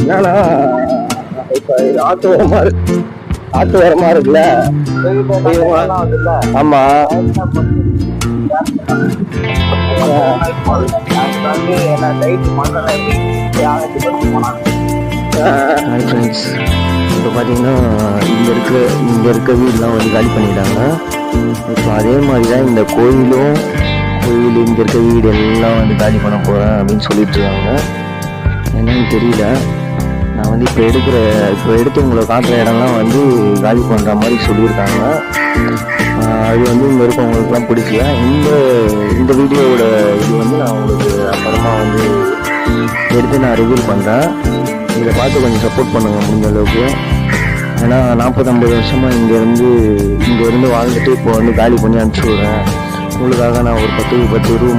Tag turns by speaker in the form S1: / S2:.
S1: என்னன்னா இப்ப ஆட்டு வரமா இருக்குல்ல. ஆமா ஃப்ரெண்ட்ஸ், இப்போ பார்த்தீங்கன்னா இங்கே இருக்க வீடெலாம் வந்து காலி பண்ணிட்டாங்க. இப்போ அதே மாதிரி தான் இந்த கோயில் இங்கே இருக்க வீடு எல்லாம் வந்து காலி பண்ண போகிறேன் அப்படின்னு சொல்லிட்டு இருக்காங்க. என்னன்னு தெரியல. நான் வந்து இப்போ எடுத்து உங்களை காட்டுற இடம்லாம் வந்து காலி பண்ணுற மாதிரி சொல்லியிருக்காங்க. அது வந்து இங்கே இருக்கவங்களுக்குலாம் பிடிக்கல. இந்த வீடியோவோட இது வந்து நான் உங்களுக்கு அப்புறமா வந்து எடுத்து நான் ரிவீல் பண்ணுறேன். இதை பார்த்து கொஞ்சம் சப்போர்ட் பண்ணுங்கள் முடிஞ்ச அளவுக்கு. ஏன்னா 40-50 வருஷமாக இங்கேருந்து வாழ்ந்துட்டு இப்போ வந்து காலி பண்ணி அனுப்பிச்சி விட்றேன். உங்களுக்காக நான் ஒரு 10 ரூம்